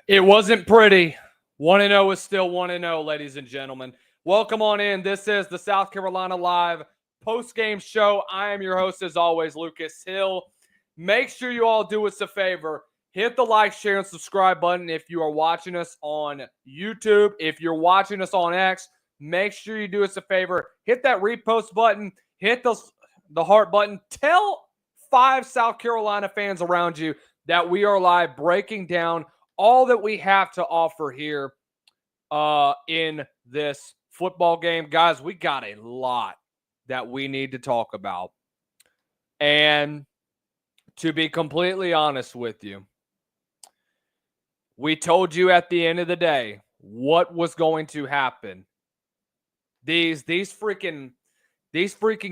It wasn't pretty. 1-0 is still 1-0, ladies and gentlemen. Welcome on in. This is the South Carolina Live post-game show. I am your host, as always, Lucas Hill. Make sure you all do us a favor. Hit the like, share, and subscribe button if you are watching us on YouTube. If you're watching us on X, make sure you do us a favor. Hit that repost button. Hit the heart button. Tell 5 South Carolina fans around you that we are live breaking down all that we have to offer here in this football game. Guys, we got a lot that we need to talk about. And to be completely honest with you, we told you at the end of the day what was going to happen. These freaking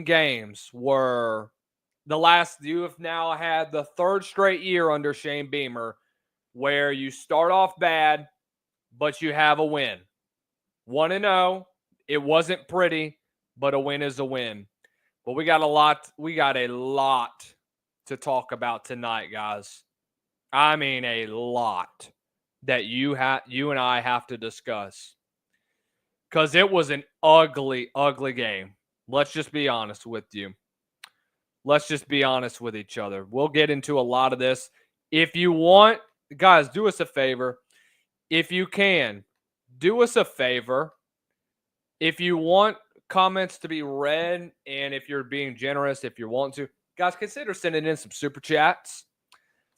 games were the last. You have now had the third straight year under Shane Beamer where you start off bad, but you have a win. 1-0. It wasn't pretty, but a win is a win. But we got a lot to talk about tonight, guys. I mean, a lot that you and I have to discuss. Because it was an ugly, ugly game. Let's just be honest with you. Let's just be honest with each other. We'll get into a lot of this. If you want, guys, do us a favor. If you can, do us a favor. If you want comments to be read, and if you're being generous, if you want to, guys, consider sending in some super chats.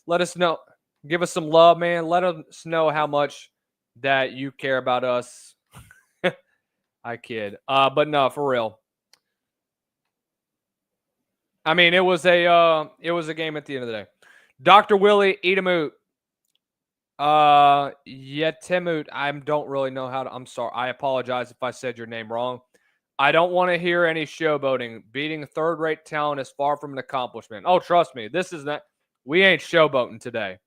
Let us know. Give us some love, man. Let us know how much that you care about us. I kid. But no, for real. I mean, it was a game at the end of the day. Dr. Willie Edamoot. Yetemut, I don't really know how to. I'm sorry. I apologize if I said your name wrong. I don't want to hear any showboating. Beating third-rate talent is far from an accomplishment. Oh, trust me, this is not. We ain't showboating today.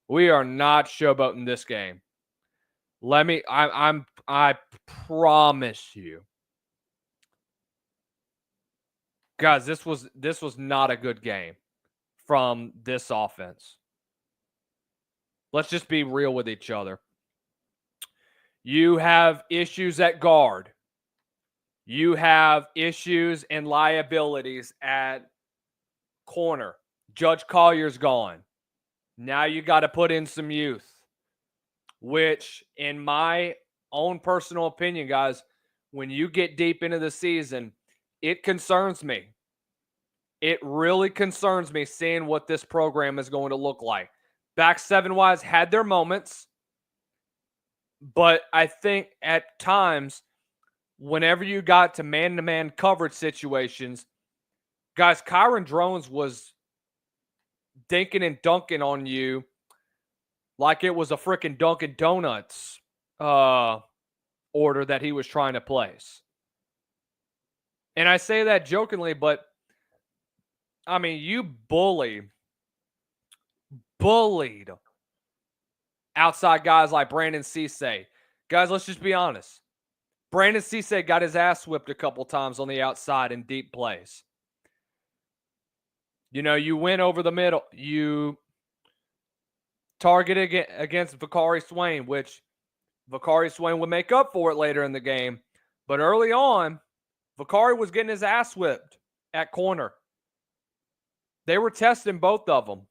We are not showboating this game. I promise you, guys. This was not a good game from this offense. Let's just be real with each other. You have issues at guard. You have issues and liabilities at corner. Judge Collier's gone. Now you got to put in some youth, which in my own personal opinion, guys, when you get deep into the season, it concerns me. It really concerns me seeing what this program is going to look like. Back seven-wise had their moments, but I think at times, whenever you got to man-to-man coverage situations, guys, Kyron Drones was dinking and dunking on you like it was a freaking Dunkin' Donuts order that he was trying to place. And I say that jokingly, but, I mean, you bullied outside guys like Brandon Cisse. Guys, let's just be honest. Brandon Cisse got his ass whipped a couple times on the outside in deep plays. You know, you went over the middle. You targeted against Vakari Swain, which Vakari Swain would make up for it later in the game. But early on, Vakari was getting his ass whipped at corner. They were testing both of them.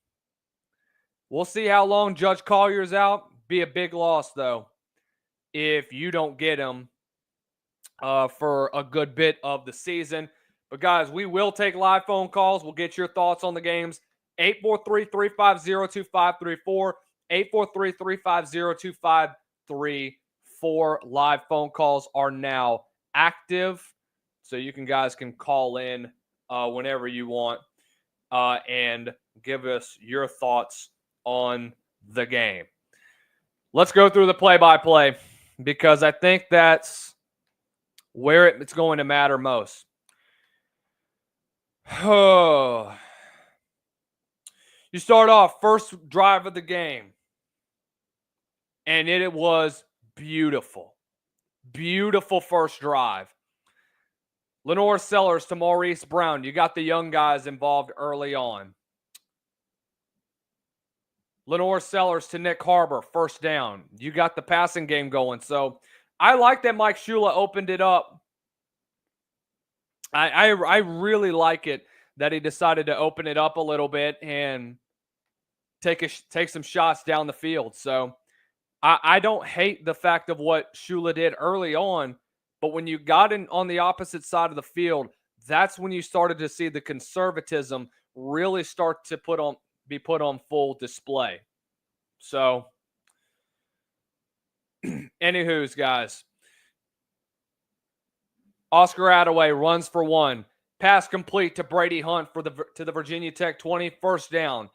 We'll see how long Judge Collier's out. Be a big loss, though, if you don't get him for a good bit of the season. But, guys, we will take live phone calls. We'll get your thoughts on the games. 843-350-2534. 843-350-2534. Live phone calls are now active, so you guys can call in whenever you want and give us your thoughts on the game. Let's go through the play-by-play because I think that's where it's going to matter most. You start off first drive of the game, and it was beautiful. Beautiful first drive. Lenore Sellers to Maurice Brown. You got the young guys involved early on. Lenore Sellers to Nick Harbor, first down. You got the passing game going. So I like that Mike Shula opened it up. I really like it that he decided to open it up a little bit and take some shots down the field. So I don't hate the fact of what Shula did early on, but when you got in on the opposite side of the field, that's when you started to see the conservatism really start to be put on full display. So, anywho's, guys, Oscar Attaway runs for one, pass complete to Brady Hunt to the Virginia Tech 20, first down.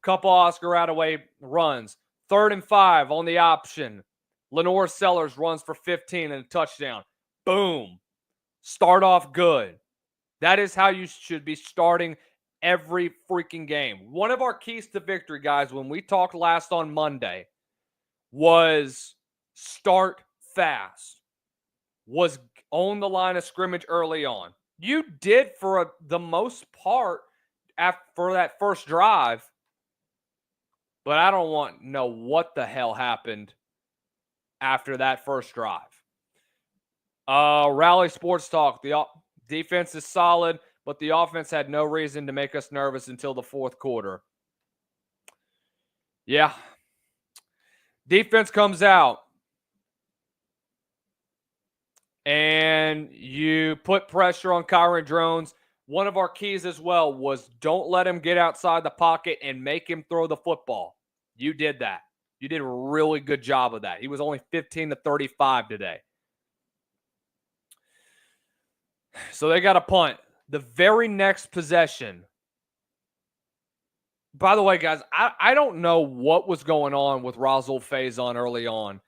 Couple Oscar Attaway runs, 3rd and 5 on the option. Lenore Sellers runs for 15 and a touchdown. Boom. Start off good. That is how you should be starting every freaking game. One of our keys to victory, guys, when we talked last on Monday, was start fast, was on the line of scrimmage early on. You did for the most part for that first drive, but I don't want to know what the hell happened after that first drive. Rally Sports Talk. The defense is solid, but the offense had no reason to make us nervous until the fourth quarter. Yeah. Defense comes out, and you put pressure on Kyron Drones. One of our keys as well was don't let him get outside the pocket and make him throw the football. You did that. You did a really good job of that. He was only 15 to 35 today. So they got a punt. The very next possession. By the way, guys, I don't know what was going on with Rasul Faison early on.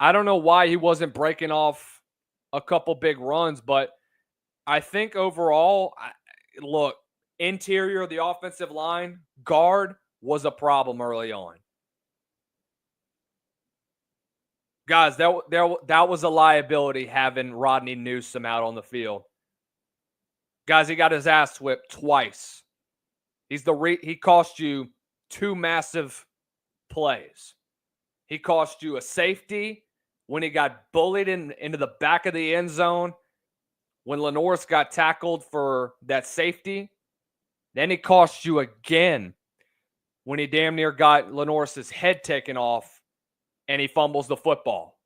I don't know why he wasn't breaking off a couple big runs, but I think overall, look, interior of the offensive line, guard was a problem early on. Guys, that was a liability having Rodney Newsome out on the field. Guys, he got his ass whipped twice. He cost you 2 massive plays. He cost you a safety when he got bullied into the back of the end zone when Lenoris got tackled for that safety. Then he cost you again when he damn near got Lenoris' head taken off and he fumbles the football.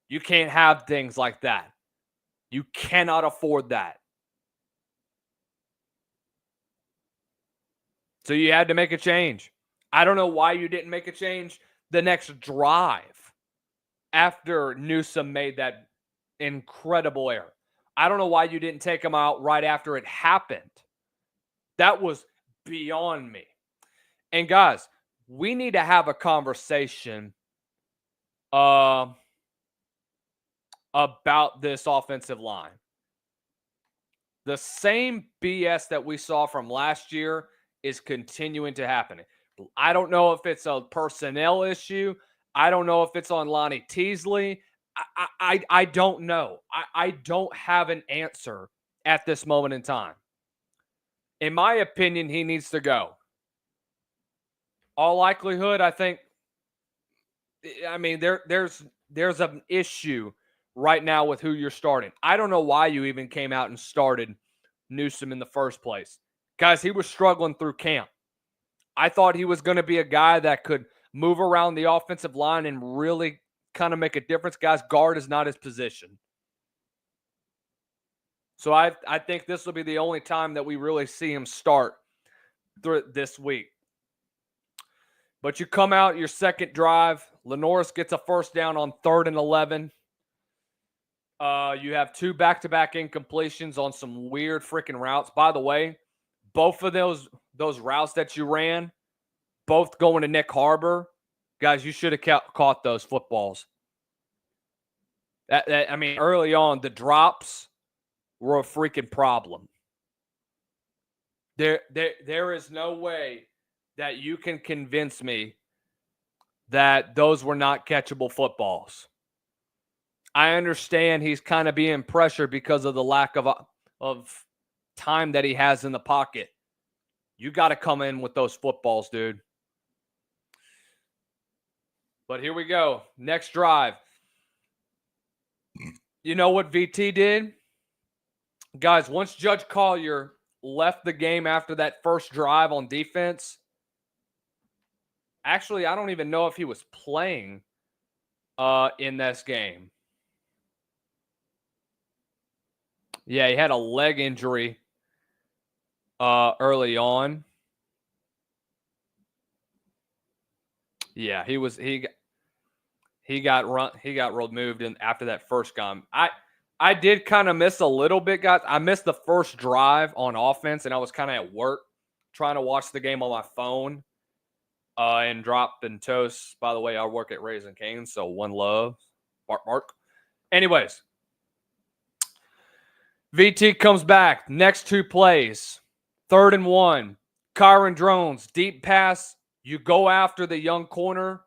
You can't have things like that. You cannot afford that. So you had to make a change. I don't know why you didn't make a change the next drive after Newsome made that incredible error. I don't know why you didn't take him out right after it happened. That was beyond me. And guys, we need to have a conversation about this offensive line. The same BS that we saw from last year is continuing to happen. I don't know if it's a personnel issue. I don't know if it's on Lonnie Teasley. I don't know. I don't have an answer at this moment in time. In my opinion, he needs to go. All likelihood, I think. I mean, there's an issue right now with who you're starting. I don't know why you even came out and started Newsome in the first place. Guys, he was struggling through camp. I thought he was going to be a guy that could move around the offensive line and really kind of make a difference. Guys, guard is not his position. So I think this will be the only time that we really see him start this week. But you come out your second drive. Lenoris gets a first down on 3rd and 11. You have 2 back-to-back incompletions on some weird freaking routes. By the way, both of those routes that you ran, both going to Nick Harbor, guys, you should have caught those footballs. I mean, early on, the drops were a freaking problem. There is no way that you can convince me that those were not catchable footballs. I understand he's kind of being pressured because of the lack of time that he has in the pocket. You got to come in with those footballs, dude. But here we go. Next drive. You know what VT did? Guys, once Judge Collier left the game after that first drive on defense, actually, I don't even know if he was playing in this game. Yeah, he had a leg injury early on. Yeah, he got removed after that first game. I did kind of miss a little bit, guys. I missed the first drive on offense, and I was kind of at work trying to watch the game on my phone and dropping toast. By the way, I work at Raising Cane's, so one love. Mark. Anyways, VT comes back. Next 2 plays. 3rd and 1. Kyron Drones, deep pass. You go after the young corner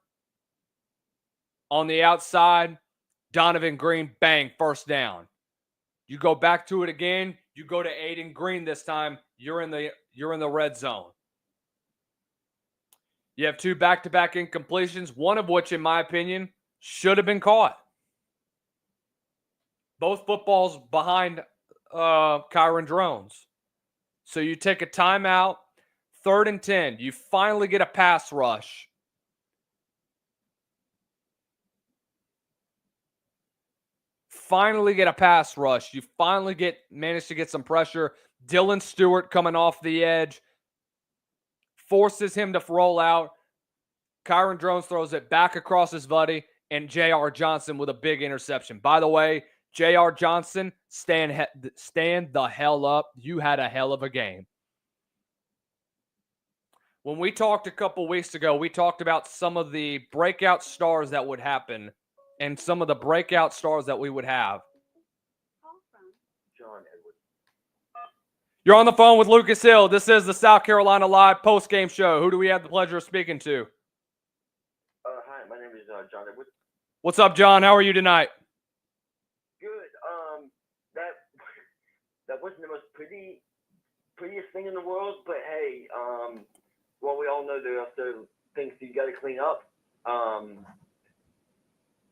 on the outside. Donovan Green, bang, first down. You go back to it again. You go to Aiden Green this time. You're in the red zone. You have 2 back-to-back incompletions, one of which, in my opinion, should have been caught. Both footballs behind Kyron Drones. So you take a timeout, 3rd and 10. You finally get a pass rush. You finally manage to get some pressure. Dylan Stewart coming off the edge. Forces him to roll out. Kyron Drones throws it back across his buddy. And J.R. Johnson with a big interception. By the way, J.R. Johnson, stand the hell up. You had a hell of a game. When we talked a couple weeks ago, we talked about some of the breakout stars that would happen and some of the breakout stars that we would have. You're on the phone with Lucas Hill. This is the South Carolina Live postgame show. Who do we have the pleasure of speaking to? Hi, my name is John Edwards. What's up, John? How are you tonight? Good. That wasn't the most prettiest thing in the world, but hey, well, we all know there are still things you got to clean up.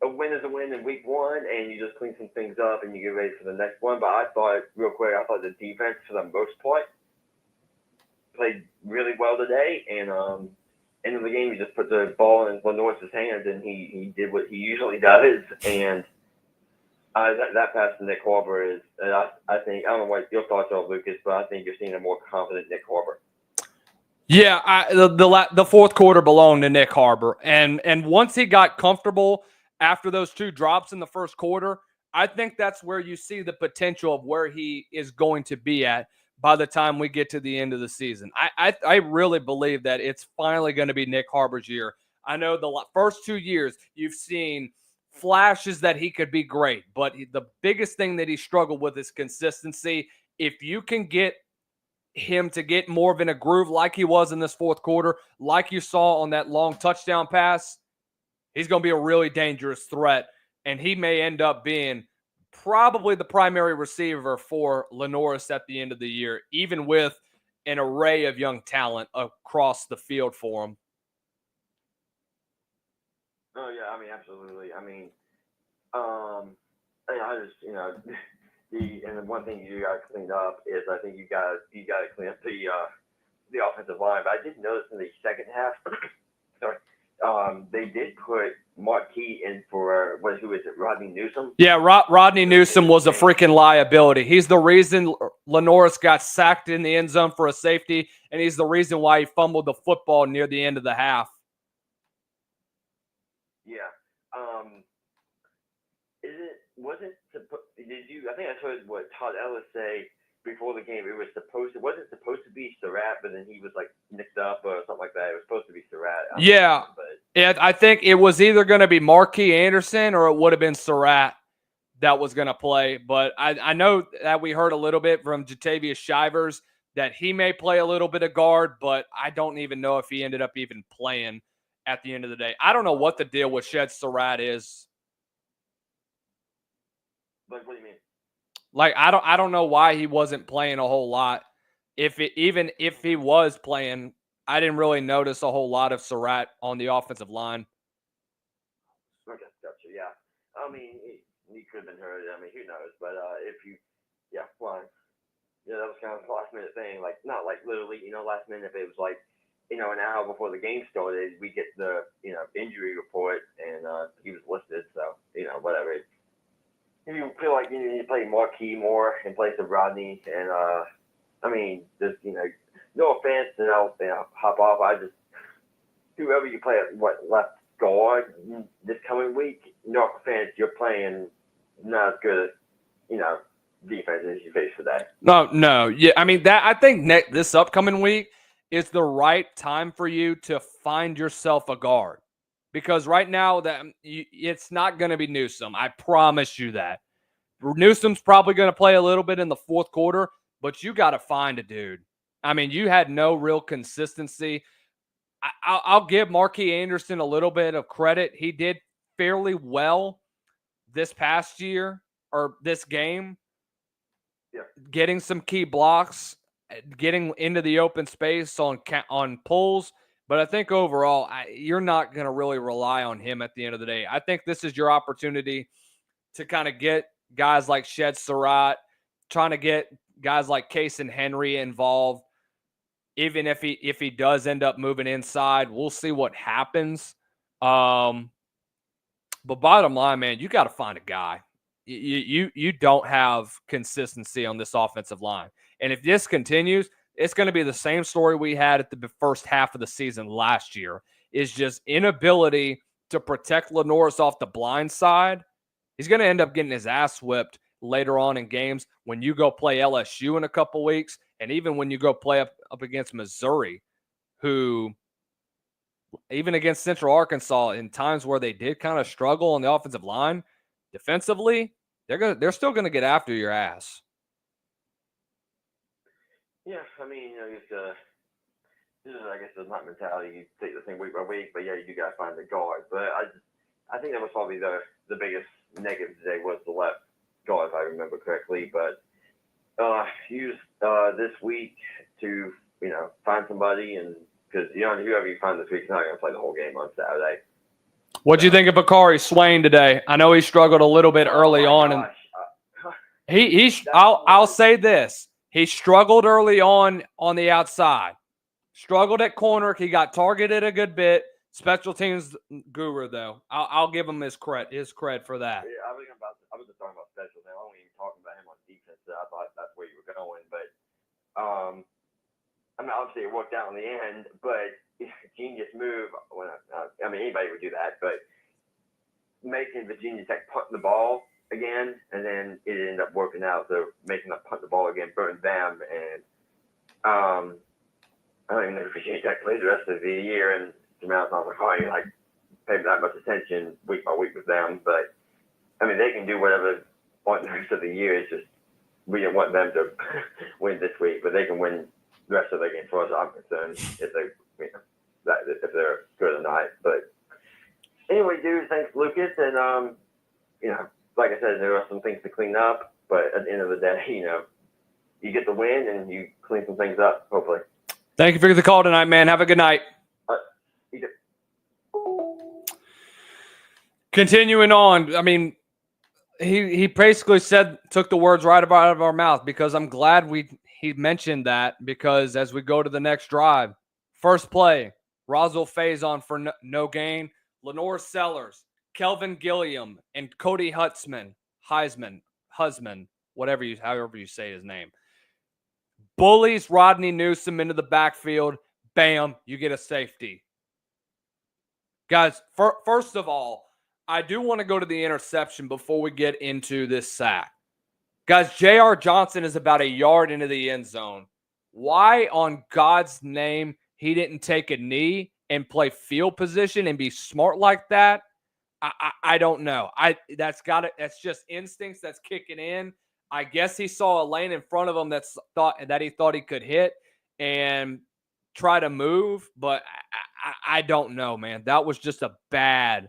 A win is a win in week 1, and you just clean some things up and you get ready for the next one. But I thought the defense, for the most part, played really well today. And end of the game, he just put the ball in Lenoir's hands, and he did what he usually does. And that pass to Nick Harbor is, I think, I don't know what your thoughts are, Lucas, but I think you're seeing a more confident Nick Harbor. Yeah, the fourth quarter belonged to Nick Harbor. And once he got comfortable after those 2 drops in the first quarter, I think that's where you see the potential of where he is going to be at by the time we get to the end of the season. I really believe that it's finally going to be Nick Harbor's year. I know the first 2 years you've seen flashes that he could be great, but the biggest thing that he struggled with is consistency. If you can get him to get more of in a groove like he was in this fourth quarter, like you saw on that long touchdown pass, he's going to be a really dangerous threat, and he may end up being probably the primary receiver for Lenoir's at the end of the year, even with an array of young talent across the field for him. Oh, yeah, I mean, absolutely. I mean, I just, and the one thing you got to clean up is I think you got to clean up the offensive line. But I did notice in the second half, they did put Marquis in for who is it, Rodney Newsom? Yeah, Rodney Newsom was a freaking liability. He's the reason Lenoir's got sacked in the end zone for a safety, and he's the reason why he fumbled the football near the end of the half. Yeah. I think I heard what Todd Ellis say before the game. It wasn't supposed to be Surratt, but then he was like nicked up or something like that. It was supposed to be Surratt. Yeah. I think it was either going to be Marquis Anderson or it would have been Surratt that was going to play. But I know that we heard a little bit from Jatavius Shivers that he may play a little bit of guard, but I don't even know if he ended up even playing at the end of the day. I don't know what the deal with Shed Surratt is. Like, what do you mean? Like, I don't know why he wasn't playing a whole lot. Even if he was playing, I didn't really notice a whole lot of Surratt on the offensive line. I mean, he could have been hurt. I mean, who knows? But well, yeah, that was kind of a last minute thing. Like, not like literally, last minute. If it was like, an hour before the game started, we get the, injury report, and he was listed. So, whatever. If you feel like you need to play Marquis more in place of Rodney, and I mean, just no offense, and I'll hop off. I just whoever you play at left guard this coming week, no offense, you're playing not as good as defense as you face today. No. Yeah, I mean I think this upcoming week is the right time for you to find yourself a guard, because right now it's not going to be Newsome. I promise you that. Newsome's probably going to play a little bit in the fourth quarter, but you got to find a dude. I mean, you had no real consistency. I'll give Marquis Anderson a little bit of credit. He did fairly well this past year or this game. Yeah. Getting some key blocks, getting into the open space on pulls. But I think overall, you're not going to really rely on him at the end of the day. I think this is your opportunity to kind of get guys like Shed Surratt, trying to get guys like Case and Henry involved. Even if he does end up moving inside, we'll see what happens. But bottom line, man, you got to find a guy. You don't have consistency on this offensive line. And if this continues, it's going to be the same story we had at the first half of the season last year, is just inability to protect Lenoris off the blind side. He's going to end up getting his ass whipped later on in games when you go play LSU in a couple weeks, and even when you go play up against Missouri, who even against Central Arkansas in times where they did kind of struggle on the offensive line, defensively, they're still gonna get after your ass. Yeah, I mean, this is, I guess, the not mentality. You take the thing week by week, but yeah, you do gotta find the guard. But I think that was probably the biggest negative today was the left guard, if I remember correctly. But use this week to find somebody, and because whoever you find this week is not gonna play the whole game on Saturday. What do you think of Bakari Swain today? I know he struggled a little bit early on, and I'll say this: he struggled early on the outside, struggled at corner. He got targeted a good bit. Special teams guru, though, I'll give him his cred for that. Yeah, I was just talking about special. Now I wasn't even talking about him on defense. I thought that's where you were going, but I mean, obviously it worked out in the end, but genius move. I mean, anybody would do that, but making Virginia Tech punt the ball again, and then it ended up working out. So making them punt the ball again burned them, and I don't even know if Virginia Tech plays the rest of the year. And to me, I was like, pay that much attention week by week with them. But I mean, they can do whatever on the rest of the year. It's just we didn't want them to win this week, but they can win the rest of the game, as far as I'm concerned, if they're good or not. But anyway, dude, thanks, Lucas. And like I said, there are some things to clean up, but at the end of the day, you get the win and you clean some things up, hopefully. Thank you for the call tonight, man. Have a good night. You too. Continuing on, I mean, he basically took the words right out of our mouth, because I'm glad he mentioned that, because as we go to the next drive, first play, Roswell Faison for no gain, Lenore Sellers, Kelvin Gilliam, and Cody Husman, however you say his name, bullies Rodney Newsome into the backfield. Bam, you get a safety. Guys, first of all, I do want to go to the interception before we get into this sack. Guys, J.R. Johnson is about a yard into the end zone. Why on God's name he didn't take a knee and play field position and be smart like that, I don't know. That's just instincts that's kicking in. I guess he saw a lane in front of him that he thought he could hit and try to move, but I don't know, man. That was just a bad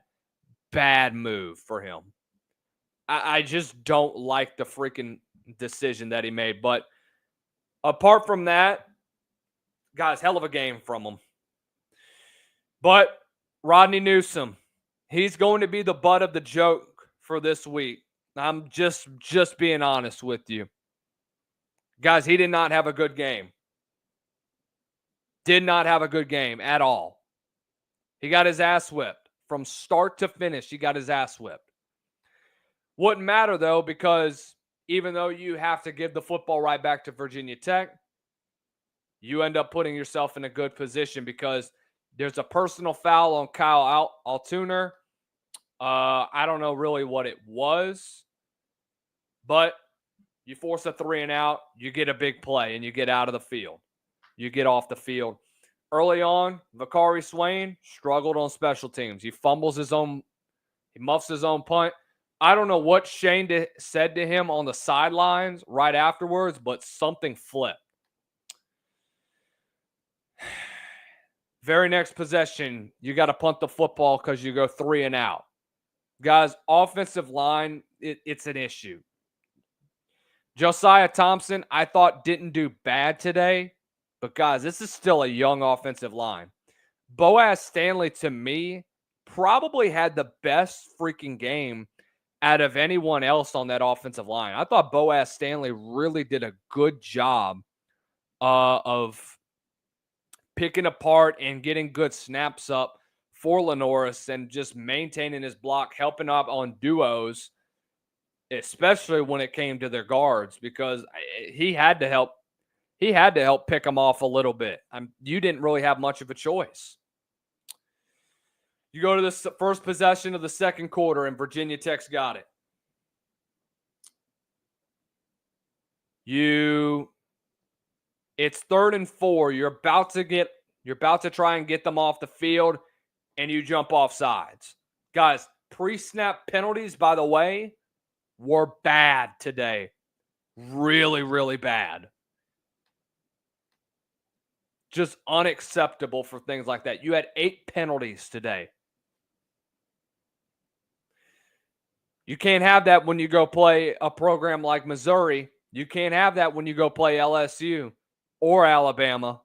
move for him. I just don't like the freaking decision that he made. But apart from that, guys, hell of a game from him. But Rodney Newsome, he's going to be the butt of the joke for this week. I'm just being honest with you. Guys, he did not have a good game. Did not have a good game at all. He got his ass whipped. From start to finish, he got his ass whipped. Wouldn't matter, though, because even though you have to give the football right back to Virginia Tech, you end up putting yourself in a good position because there's a personal foul on Kyle Altuner. I don't know really what it was, but you force a 3 and out, you get a big play, and you get out of the field. You get off the field. Early on, Vakari Swain struggled on special teams. He muffs his own punt. I don't know what Shane said to him on the sidelines right afterwards, but something flipped. Very next possession, you got to punt the football because you go 3 and out. Guys, offensive line, it's an issue. Josiah Thompson, I thought didn't do bad today, but guys, this is still a young offensive line. Boaz Stanley, to me, probably had the best freaking game out of anyone else on that offensive line. I thought Boaz Stanley really did a good job of picking apart and getting good snaps up for Lenoris and just maintaining his block, helping up on duos, especially when it came to their guards, because he had to help. He had to help pick them off a little bit. You didn't really have much of a choice. You go to the first possession of the second quarter, and Virginia Tech's got it. It's 3rd and 4. You're about to try and get them off the field, and you jump off sides. Guys, pre-snap penalties, by the way, were bad today. Really, really bad. Just unacceptable for things like that. You had 8 penalties today. You can't have that when you go play a program like Missouri. You can't have that when you go play LSU or Alabama.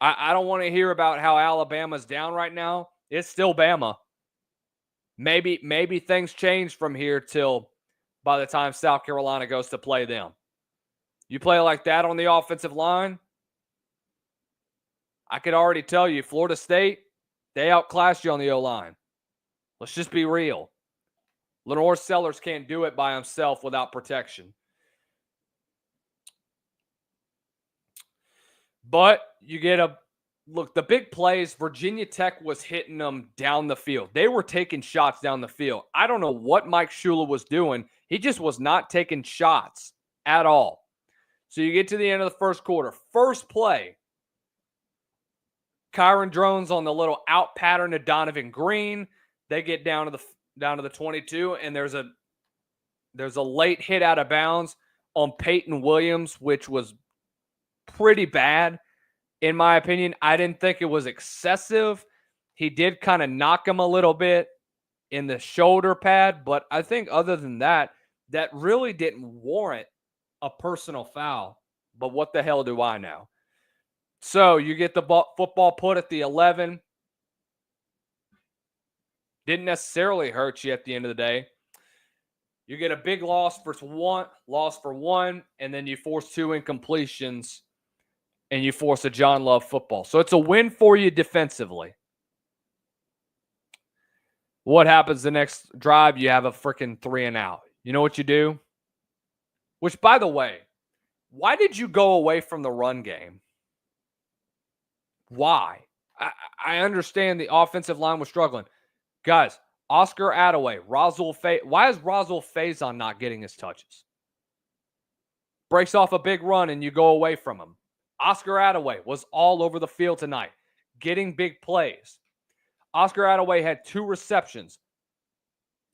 I don't want to hear about how Alabama's down right now. It's still Bama. Maybe things change from here till by the time South Carolina goes to play them. You play like that on the offensive line, I could already tell you, Florida State, they outclassed you on the O-line. Let's just be real. Lenore Sellers can't do it by himself without protection. But you get the big plays, Virginia Tech was hitting them down the field. They were taking shots down the field. I don't know what Mike Shula was doing. He just was not taking shots at all. So you get to the end of the first quarter. First play, Kyron Drones on the little out pattern to Donovan Green. They get down to the 22, and there's a late hit out of bounds on Peyton Williams, which was pretty bad, in my opinion. I didn't think it was excessive. He did kind of knock him a little bit in the shoulder pad, but I think other than that, that really didn't warrant a personal foul. But what the hell do I know? So you get the football put at the 11. Didn't necessarily hurt you at the end of the day. You get a big loss for one, and then you force 2 incompletions, and you force a John Love football. So it's a win for you defensively. What happens the next drive? You have a freaking 3 and out. You know what you do? Which, by the way, why did you go away from the run game? Why? I understand the offensive line was struggling. Guys, Oscar Attaway, why is Roswell Faison not getting his touches? Breaks off a big run and you go away from him. Oscar Attaway was all over the field tonight, getting big plays. Oscar Attaway had 2 receptions.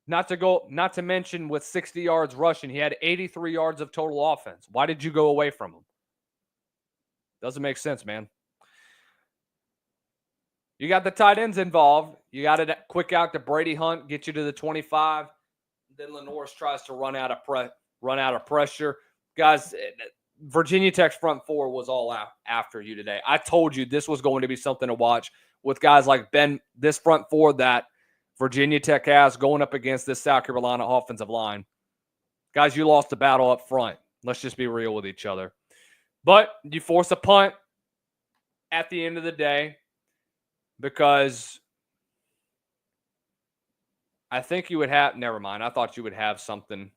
Not to mention with 60 yards rushing, he had 83 yards of total offense. Why did you go away from him? Doesn't make sense, man. You got the tight ends involved. You got it quick out to Brady Hunt, get you to the 25. Then Lenoris tries to run out of pressure. Guys, Virginia Tech's front 4 was all out after you today. I told you this was going to be something to watch with guys like Ben, this front 4 that Virginia Tech has going up against this South Carolina offensive line. Guys, you lost the battle up front. Let's just be real with each other. But you force a punt at the end of the day because I think you would have – never mind. I thought you would have something.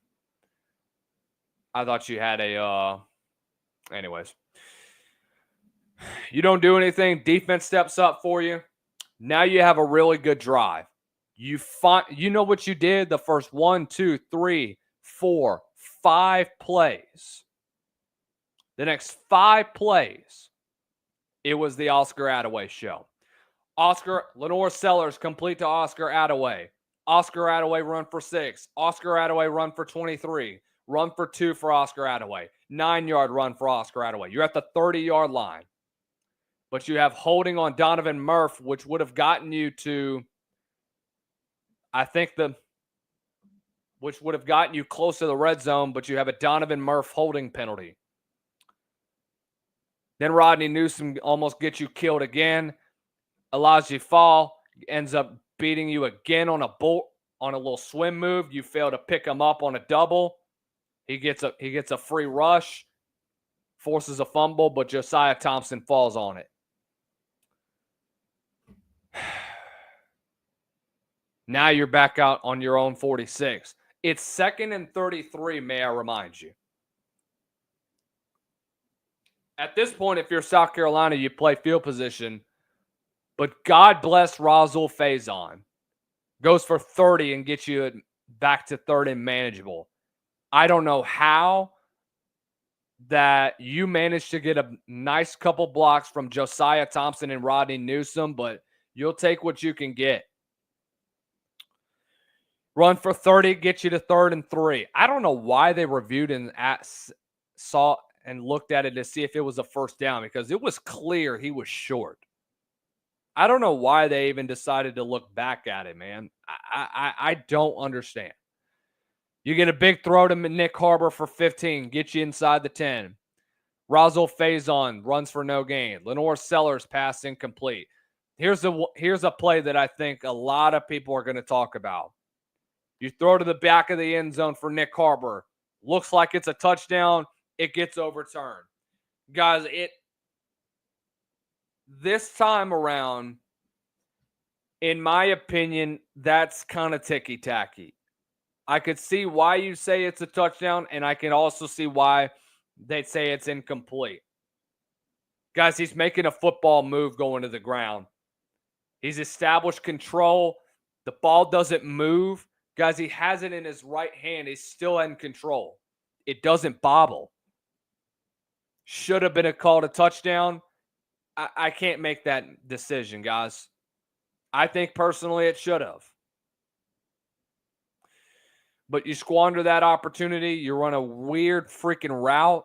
I thought you had a anyways. You don't do anything. Defense steps up for you. Now you have a really good drive. You know what you did the first 1, 2, 3, 4, 5 plays. The next 5 plays, it was the Oscar Attaway show. Lenore Sellers complete to Oscar Attaway. Oscar Attaway run for 6. Oscar Attaway run for 23. Run for 2 for Oscar Attaway. 9-yard run for Oscar Attaway. You're at the 30-yard line. But you have holding on Donovan Murph, which would have gotten you to, which would have gotten you close to the red zone, but you have a Donovan Murph holding penalty. Then Rodney Newsom almost gets you killed again. Elijah Fall ends up beating you again on a little swim move. You fail to pick him up on a double. He gets a free rush, forces a fumble, but Josiah Thompson falls on it. Now you're back out on your own 46. It's 2nd and 33, may I remind you. At this point, if you're South Carolina, you play field position. But God bless Razul Faison. Goes for 30 and gets you back to 3rd and manageable. I don't know how that you managed to get a nice couple blocks from Josiah Thompson and Rodney Newsom, but you'll take what you can get. Run for 30, get you to 3rd and 3. I don't know why they reviewed and saw and looked at it to see if it was a first down because it was clear he was short. I don't know why they even decided to look back at it, man. I don't understand. You get a big throw to Nick Harbor for 15, get you inside the 10. Razul Faison runs for no gain. Lenore Sellers pass incomplete. Here's a play that I think a lot of people are going to talk about. You throw to the back of the end zone for Nick Harbor. Looks like it's a touchdown. It gets overturned. Guys, this time around, in my opinion, that's kind of ticky-tacky. I could see why you say it's a touchdown, and I can also see why they'd say it's incomplete. Guys, he's making a football move going to the ground. He's established control. The ball doesn't move. Guys, he has it in his right hand. He's still in control. It doesn't bobble. Should have been a call to touchdown. I can't make that decision, guys. I think personally it should have. But you squander that opportunity. You run a weird freaking route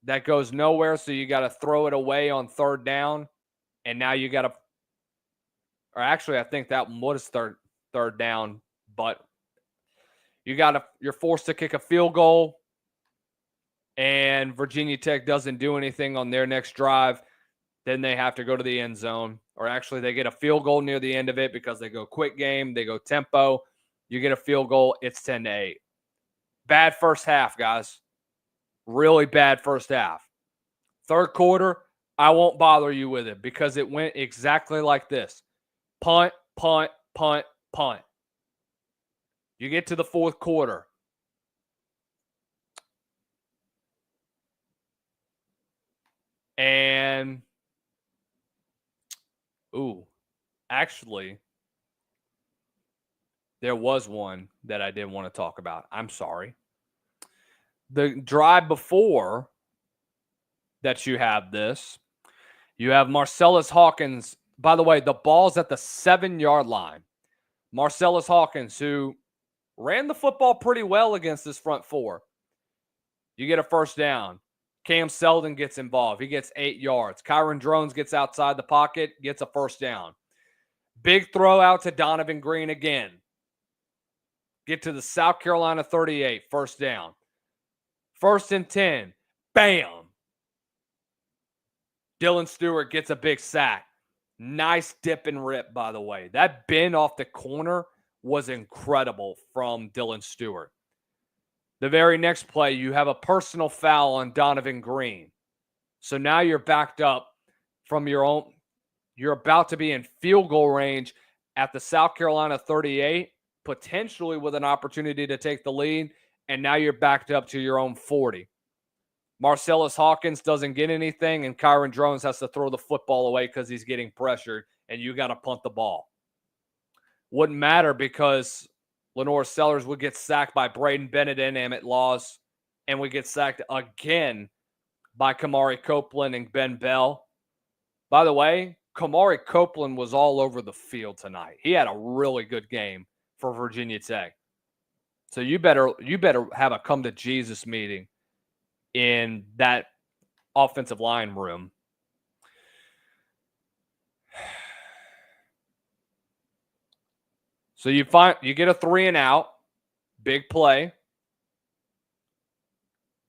that goes nowhere, so you got to throw it away on 3rd down. And now you got to – or actually, I think that was third down. But you're forced to kick a field goal. And Virginia Tech doesn't do anything on their next drive. Then they have to go to the end zone. Or actually, they get a field goal near the end of it because they go quick game. They go tempo. You get a field goal. It's 10-8. Bad first half, guys. Really bad first half. 3rd quarter, I won't bother you with it because it went exactly like this. Punt, punt, punt, punt. You get to the 4th quarter. And, actually, there was one that I didn't want to talk about. I'm sorry. The drive before that you have this, you have Marcellus Hawkins. By the way, the ball's at the 7-yard line. Marcellus Hawkins, who ran the football pretty well against this front 4. You get a first down. Cam Selden gets involved. He gets 8 yards. Kyron Drones gets outside the pocket, gets a first down. Big throw out to Donovan Green again. Get to the South Carolina 38, first down. 1st and 10. Bam! Dylan Stewart gets a big sack. Nice dip and rip, by the way. That bend off the corner was incredible from Dylan Stewart. The very next play, you have a personal foul on Donovan Green. So now you're backed up from your own. You're about to be in field goal range at the South Carolina 38, potentially with an opportunity to take the lead, and now you're backed up to your own 40. Marcellus Hawkins doesn't get anything, and Kyron Drones has to throw the football away because he's getting pressured, and you got to punt the ball. Wouldn't matter because Lenore Sellers would get sacked by Braden Bennett and Emmett Laws, and we get sacked again by Kamari Copeland and Ben Bell. By the way, Kamari Copeland was all over the field tonight. He had a really good game for Virginia Tech. So you better have a come to Jesus meeting in that offensive line room. So you get a 3 and out, big play.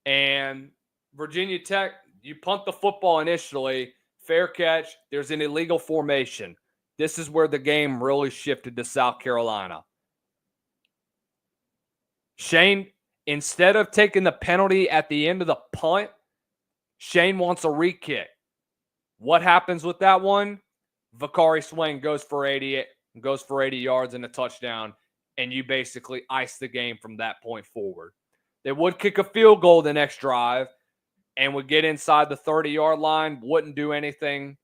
And Virginia Tech, you punt the football initially, fair catch, there's an illegal formation. This is where the game really shifted to South Carolina. Shane, instead of taking the penalty at the end of the punt, Shane wants a re-kick. What happens with that one? Vakari Swain goes for 80 yards and a touchdown, and you basically ice the game from that point forward. They would kick a field goal the next drive and would get inside the 30-yard line, wouldn't do anything,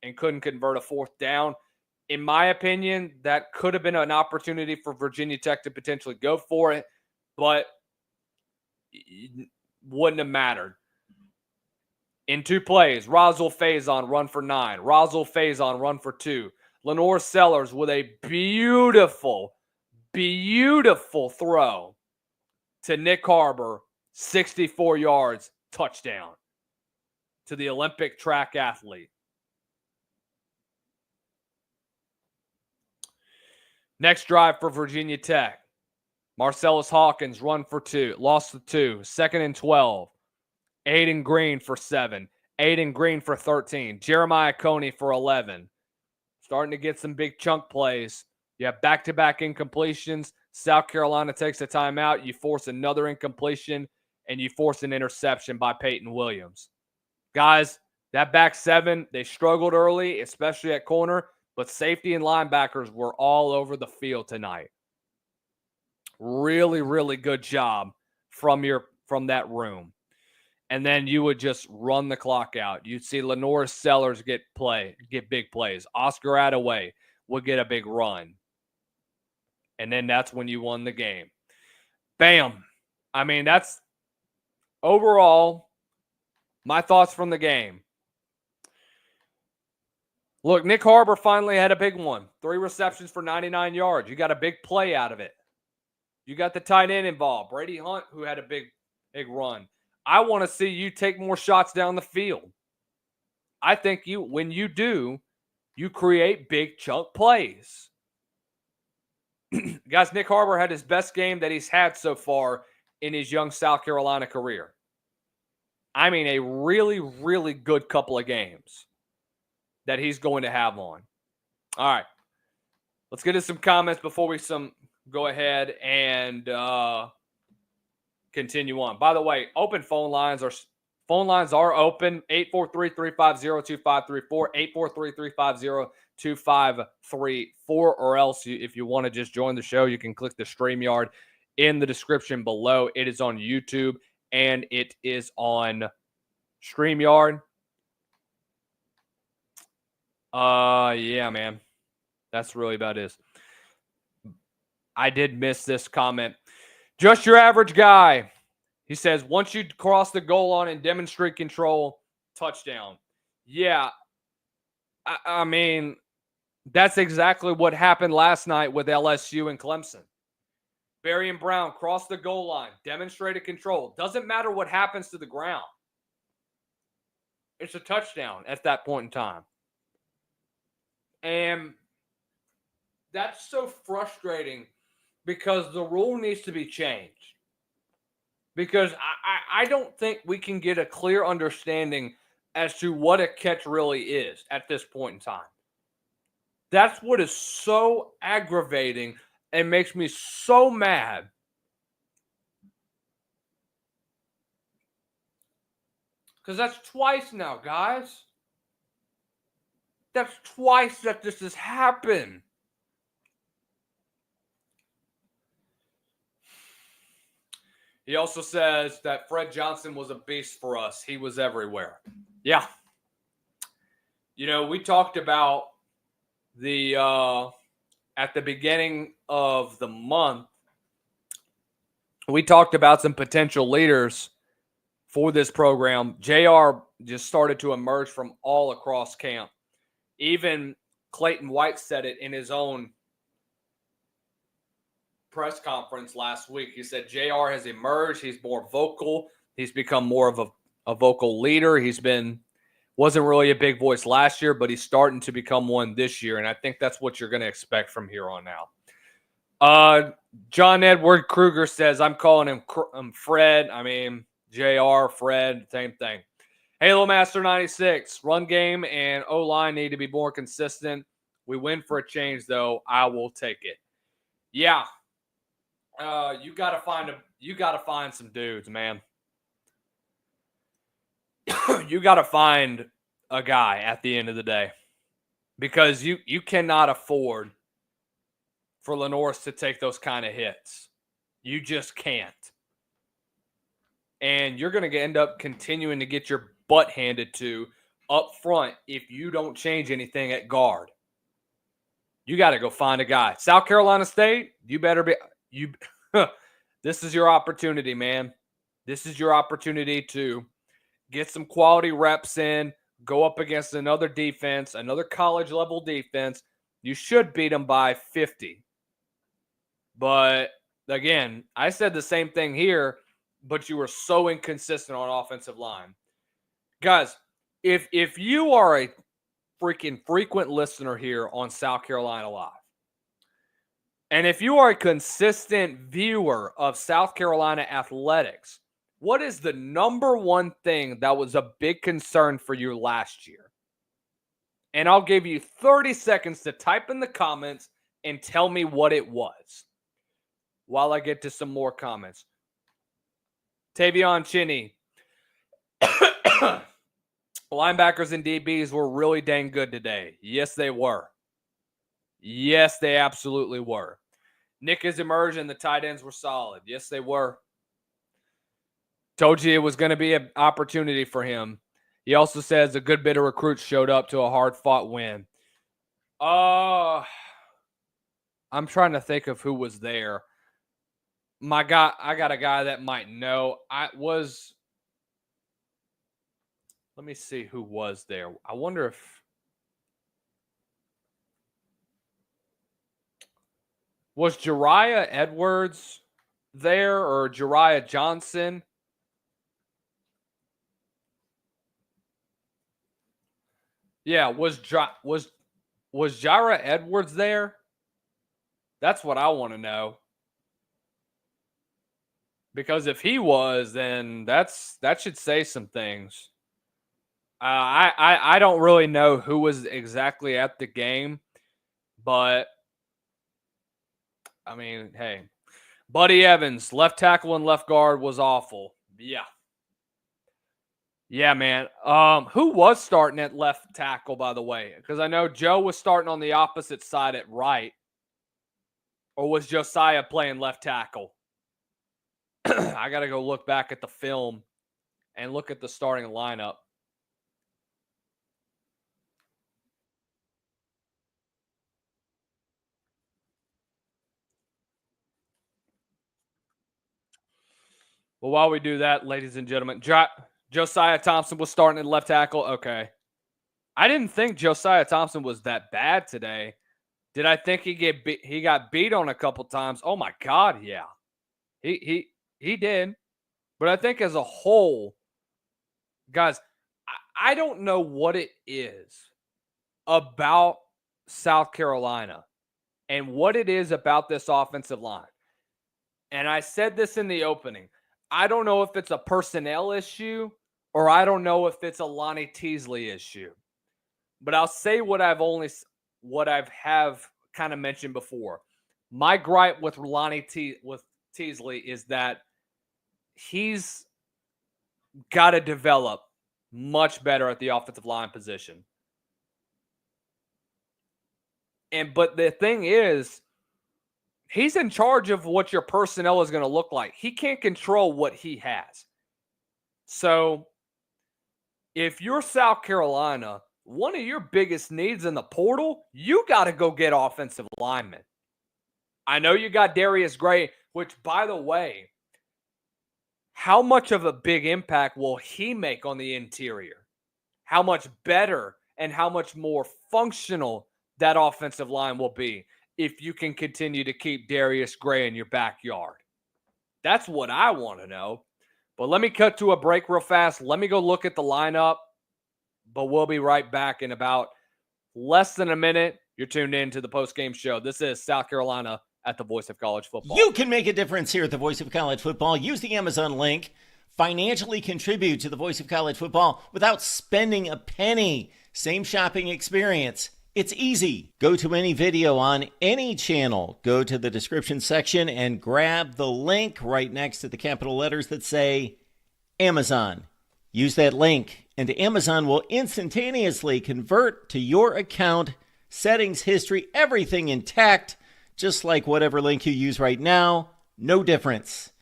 and couldn't convert a 4th down. In my opinion, that could have been an opportunity for Virginia Tech to potentially go for it, but it wouldn't have mattered. In 2 plays, Roswell Faison run for 9. Roswell Faison run for 2. Lenore Sellers with a beautiful, beautiful throw to Nick Harbor, 64 yards, touchdown to the Olympic track athlete. Next drive for Virginia Tech. Marcellus Hawkins run for 2, lost to 2, 2nd and 12. Aiden Green for 7, Aiden Green for 13, Jeremiah Coney for 11. Starting to get some big chunk plays. You have back-to-back incompletions. South Carolina takes a timeout. You force another incompletion, and you force an interception by Peyton Williams. Guys, that back 7, they struggled early, especially at corner, but safety and linebackers were all over the field tonight. Really, really good job from that room. And then you would just run the clock out. You'd see Lenore Sellers get big plays. Oscar Attaway would get a big run. And then that's when you won the game. Bam. I mean, that's overall my thoughts from the game. Look, Nick Harbor finally had a big one. 3 receptions for 99 yards. You got a big play out of it. You got the tight end involved. Brady Hunt, who had a big run. I want to see you take more shots down the field. I think when you do, you create big chunk plays. Guys, Nick Harbor had his best game that he's had so far in his young South Carolina career. I mean, a really, really good couple of games that he's going to have on. All right. Let's get to some comments before we go ahead and continue on. By the way, open phone lines are open. 843-350-2534, 843-350-2534, or else if you want to just join the show, you can click the StreamYard in the description below. It is on YouTube and it is on StreamYard. Yeah, man. That's really about it. I did miss this comment. Just your average guy. He says, once you cross the goal line and demonstrate control, touchdown. Yeah. I mean, that's exactly what happened last night with LSU and Clemson. Barry and Brown crossed the goal line, demonstrated control. Doesn't matter what happens to the ground. It's a touchdown at that point in time. And that's so frustrating because the rule needs to be changed. Because I don't think we can get a clear understanding as to what a catch really is at this point in time. That's what is so aggravating It makes me so mad. Because that's twice now, guys. That's twice that this has happened. He also says that Fred Johnson was a beast for us. He was everywhere. Yeah. You know, we talked about the at the beginning of the month, we talked about some potential leaders for this program. JR just started to emerge from all across camp. Even Clayton White said it in his own press conference last week. He said JR has emerged. He's more vocal. He's become more of a vocal leader. Wasn't really a big voice last year, but he's starting to become one this year. And I think that's what you're going to expect from here on out. John Edward Kruger says, I'm calling him Fred. I mean, JR, Fred, same thing. Halo Master 96, run game and O-line need to be more consistent. We win for a change, though. I will take it. Yeah. You gotta find some dudes, man. You gotta find a guy at the end of the day. Because you cannot afford for Lenoris to take those kind of hits. You just can't. And you're going to end up continuing to get your butt handed to up front if you don't change anything at guard. You got to go find a guy. South Carolina State, you better be this is your opportunity, man. This is your opportunity to get some quality reps in, go up against another defense, another college level defense. You should beat them by 50. But again, I said the same thing here, but you were so inconsistent on offensive line. Guys, if you are a freaking frequent listener here on South Carolina Live, and if you are a consistent viewer of South Carolina athletics, what is the number one thing that was a big concern for you last year? And I'll give you 30 seconds to type in the comments and tell me what it was while I get to some more comments. Tavion Chinney. Linebackers and DBs were really dang good today. Yes, they were. Yes, they absolutely were. Nick has emerged and the tight ends were solid. Yes, they were. Told you it was going to be an opportunity for him. He also says a good bit of recruits showed up to a hard-fought win. I'm trying to think of who was there. I got a guy that might know. Let me see who was there. I wonder if was Jariah Edwards there or Jariah Johnson? Yeah, was Jariah Edwards there? That's what I want to know. Because if he was, then that should say some things. I don't really know who was exactly at the game, but I mean, hey, Buddy Evans, left tackle and left guard was awful. Yeah, man. Who was starting at left tackle, by the way? Because I know Joe was starting on the opposite side at right, or was Josiah playing left tackle? I got to go look back at the film and look at the starting lineup. Well, while we do that, ladies and gentlemen, Josiah Thompson was starting at left tackle. Okay. I didn't think Josiah Thompson was that bad today. Did I think he got beat on a couple times? Oh my God, yeah. He did. But I think as a whole, guys, I don't know what it is about South Carolina and what it is about this offensive line. And I said this in the opening. I don't know if it's a personnel issue or I don't know if it's a Lonnie Teasley issue. But I'll say what I've kind of mentioned before. My gripe with with Teasley is that he's got to develop much better at the offensive line position. But the thing is, he's in charge of what your personnel is going to look like. He can't control what he has. So if you're South Carolina, one of your biggest needs in the portal, you got to go get offensive linemen. I know you got Darius Gray, which, by the way, how much of a big impact will he make on the interior? How much better and how much more functional that offensive line will be if you can continue to keep Darius Gray in your backyard? That's what I want to know. But let me cut to a break real fast. Let me go look at the lineup, but we'll be right back in about less than a minute. You're tuned in to the postgame show. This is South Carolina at the Voice of College Football. You can make a difference here at the Voice of College Football. Use the Amazon link. Financially contribute to the Voice of College Football without spending a penny. Same shopping experience. It's easy. Go to any video on any channel. Go to the description section and grab the link right next to the capital letters that say Amazon. Use that link and Amazon will instantaneously convert to your account, settings, history, everything intact, just like whatever link you use right now. No difference.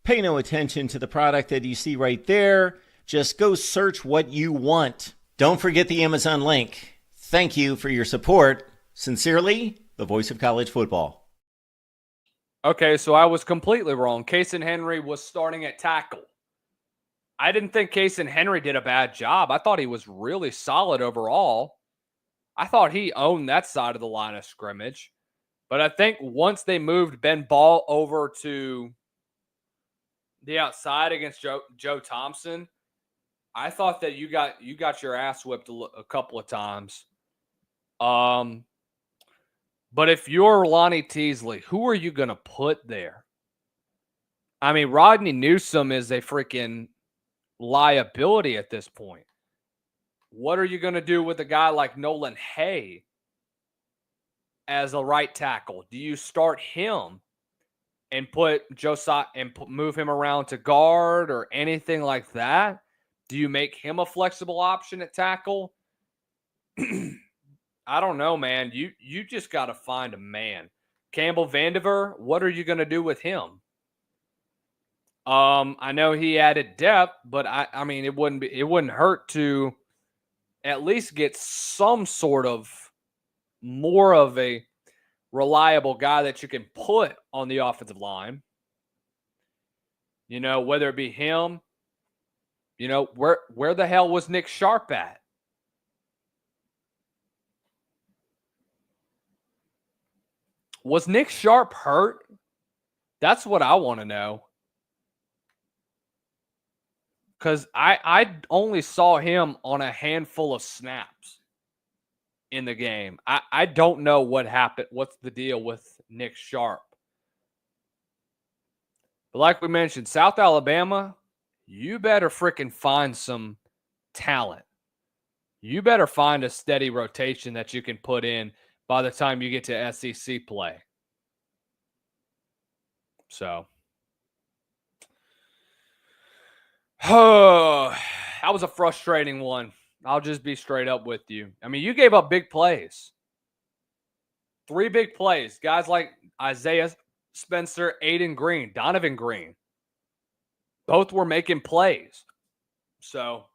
Pay no attention to the product that you see right there. Just go search what you want. Don't forget the Amazon link. Thank you for your support. Sincerely, the Voice of College Football. Okay, so I was completely wrong. Casey Henry was starting at tackle. I didn't think Casey Henry did a bad job. I thought he was really solid overall. I thought he owned that side of the line of scrimmage. But I think once they moved Ben Ball over to the outside against Joe Thompson, I thought that you got your ass whipped a couple of times. But if you're Lonnie Teasley, who are you going to put there? I mean, Rodney Newsome is a freaking liability at this point. What are you going to do with a guy like Nolan Hay as a right tackle? Do you start him and put Josiah and move him around to guard or anything like that? Do you make him a flexible option at tackle? I don't know, man. You just got to find a man. Campbell Vandiver, what are you going to do with him? I know he added depth, but I mean it wouldn't hurt to at least get some sort of more of a reliable guy that you can put on the offensive line. You know, whether it be him, you know, where the hell was Nick Sharp at? Was Nick Sharp hurt? That's what I want to know. Because I only saw him on a handful of snaps in the game. I don't know what happened. What's the deal with Nick Sharp? But like we mentioned, South Alabama, you better freaking find some talent. You better find a steady rotation that you can put in by the time you get to SEC play. So, that was a frustrating one. I'll just be straight up with you. I mean, you gave up big plays. 3 big plays. Guys like Isaiah Spencer, Aiden Green, Donovan Green. Both were making plays. So,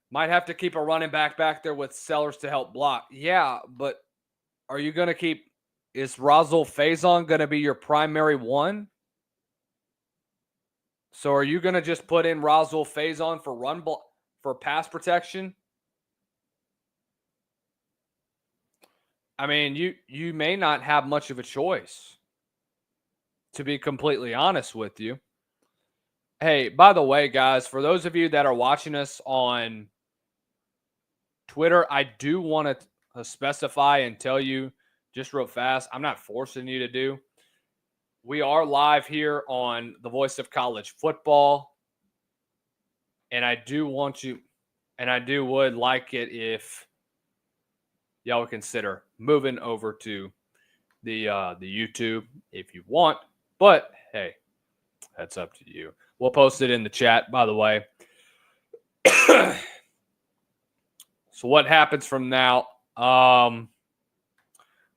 might have to keep a running back there with Sellers to help block. Yeah, but are you going to keep – is Rosal Faison going to be your primary one? So are you going to just put in Rosal Faison for pass protection? I mean, you may not have much of a choice, to be completely honest with you. Hey, by the way, guys, for those of you that are watching us on Twitter, I do want to specify and tell you just real fast, I'm not forcing you to do. We are live here on the Voice of College Football. And I do want you, and I would like it if y'all would consider moving over to the YouTube if you want. But hey, that's up to you. We'll post it in the chat, by the way. So what happens from now?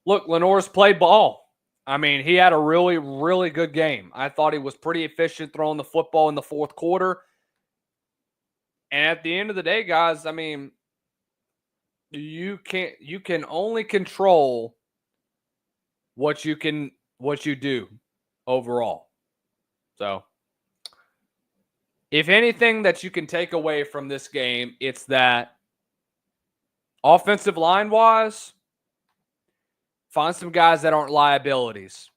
Look, Lenore's played ball. I mean, he had a really, really good game. I thought he was pretty efficient throwing the football in the fourth quarter. And at the end of the day, guys, I mean, you can only control what you do overall. So, if anything that you can take away from this game, it's that offensive line wise, find some guys that aren't liabilities.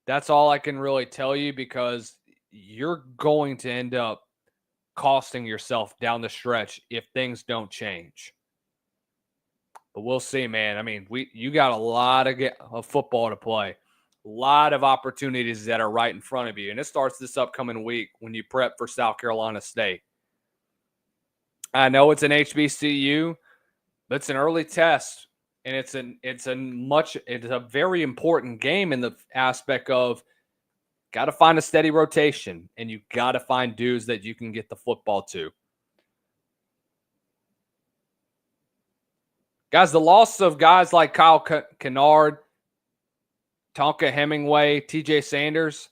That's all I can really tell you, because you're going to end up costing yourself down the stretch if things don't change. But we'll see, man. I mean, you got a lot of football to play. A lot of opportunities that are right in front of you. And it starts this upcoming week when you prep for South Carolina State. I know it's an HBCU, but it's an early test. And it's a very important game in the aspect of got to find a steady rotation, and you got to find dudes that you can get the football to. Guys, the loss of guys like Kyle Kennard, Tonka Hemingway, TJ Sanders,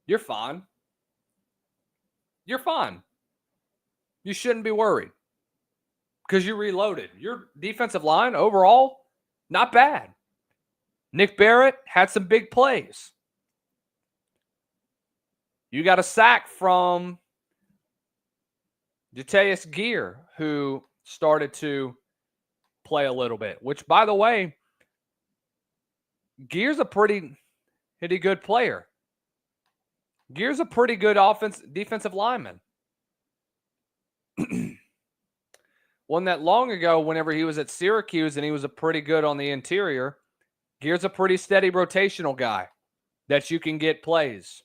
you're fine. You're fine. You shouldn't be worried because you reloaded. Your defensive line overall, not bad. Nick Barrett had some big plays. You got a sack from Jataeus Gear, who started to play a little bit, which, by the way, Gear's a pretty good player. Gear's a pretty good defensive lineman. Won that long ago whenever he was at Syracuse, and he was a pretty good on the interior. Gear's a pretty steady rotational guy that you can get plays.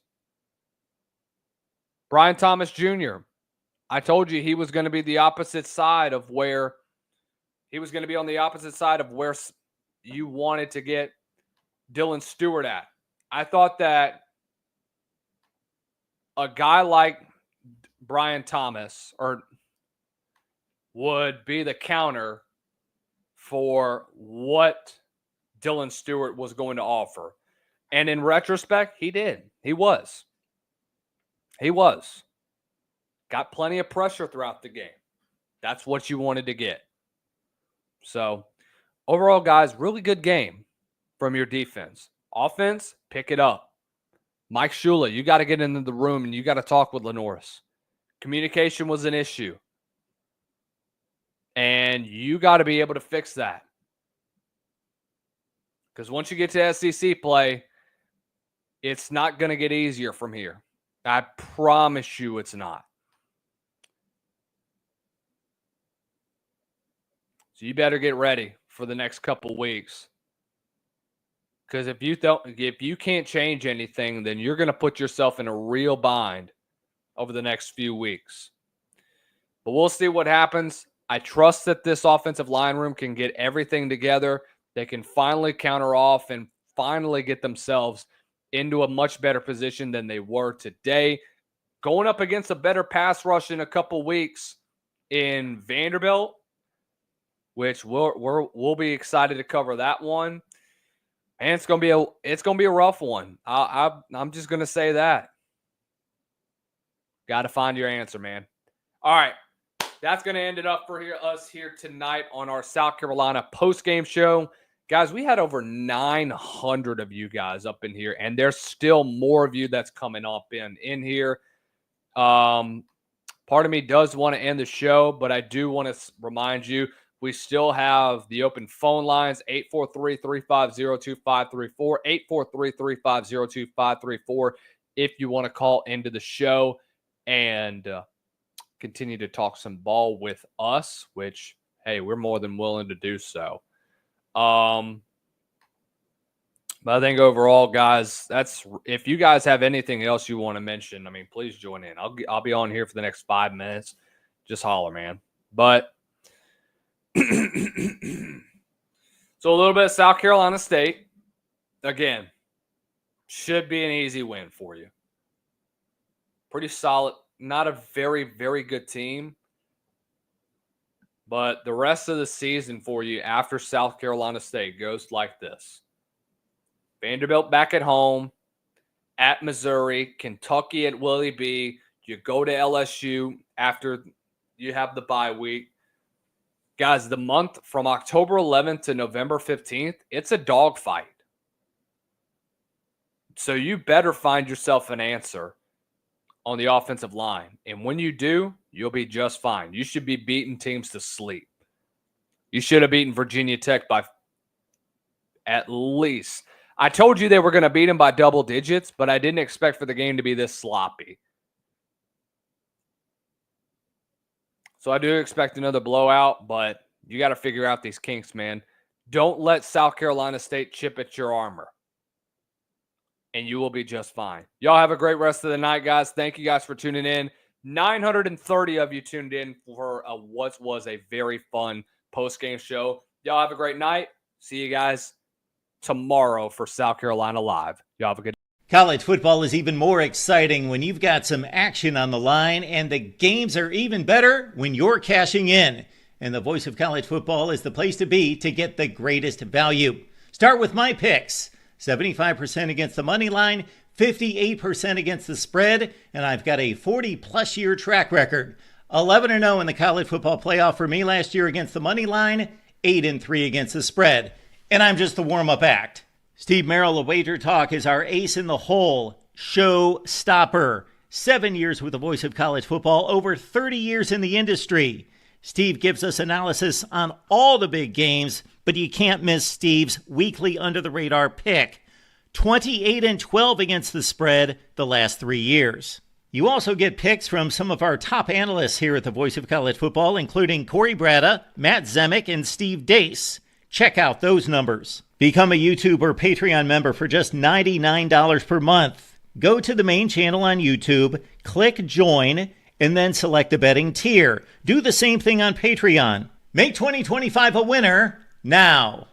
Brian Thomas Jr., I told you he was going to be the opposite side of where he was going to be on the opposite side of where you wanted to get Dylan Stewart at. I thought that a guy like Brian Thomas would be the counter for what Dylan Stewart was going to offer. And in retrospect, he did. He was. Got plenty of pressure throughout the game. That's what you wanted to get. So, overall, guys, really good game from your defense. Offense, pick it up. Mike Shula, you got to get into the room and you got to talk with Lenoris. Communication was an issue. And you got to be able to fix that. Because once you get to SEC play, it's not going to get easier from here. I promise you it's not. So you better get ready for the next couple weeks. Because if you can't change anything, then you're going to put yourself in a real bind over the next few weeks. But we'll see what happens. I trust that this offensive line room can get everything together. They can finally counter off and finally get themselves into a much better position than they were today. Going up against a better pass rush in a couple weeks in Vanderbilt, which we'll be excited to cover that one. And it's gonna be a rough one. I'm just gonna say that. Got to find your answer, man. All right, that's gonna end it up for us here tonight on our South Carolina post-game show. Guys, we had over 900 of you guys up in here, and there's still more of you that's coming up in here. Part of me does want to end the show, but I do want to remind you, we still have the open phone lines, 843-350-2534, 843-350-2534, if you want to call into the show and continue to talk some ball with us, which, hey, we're more than willing to do so. But I think overall, guys, that's if you guys have anything else you want to mention, I mean, please join in. I'll be on here for the next 5 minutes. Just holler, man. But So a little bit of South Carolina State. Again, should be an easy win for you. Pretty solid. Not a very, very good team. But the rest of the season for you after South Carolina State goes like this. Vanderbilt back at home, at Missouri, Kentucky at Willie B. You go to LSU after you have the bye week. Guys, the month from October 11th to November 15th, it's a dogfight. So you better find yourself an answer on the offensive line. And when you do, you'll be just fine. You should be beating teams to sleep. You should have beaten Virginia Tech by at least. I told you they were going to beat them by double digits, but I didn't expect for the game to be this sloppy. So I do expect another blowout, but you got to figure out these kinks, man. Don't let South Carolina State chip at your armor, and you will be just fine. Y'all have a great rest of the night, guys. Thank you guys for tuning in. 930 of you tuned in for what was a very fun post-game show. Y'all have a great night. See you guys tomorrow for South Carolina Live. Y'all have a good night. College football is even more exciting when you've got some action on the line, and the games are even better when you're cashing in. And the Voice of College Football is the place to be to get the greatest value. Start with my picks. 75% against the money line, 58% against the spread, and I've got a 40-plus year track record. 11-0 in the college football playoff for me last year against the money line, 8-3 against the spread. And I'm just the warm-up act. Steve Merrill of Wager Talk is our ace in the hole, show stopper. 7 years with the Voice of College Football, over 30 years in the industry. Steve gives us analysis on all the big games, but you can't miss Steve's weekly under-the-radar pick. 28-12 against the spread the last 3 years. You also get picks from some of our top analysts here at the Voice of College Football, including Corey Bratta, Matt Zemek, and Steve Dace. Check out those numbers. Become a YouTube or Patreon member for just $99 per month. Go to the main channel on YouTube, click join, and then select a betting tier. Do the same thing on Patreon. Make 2025 a winner now.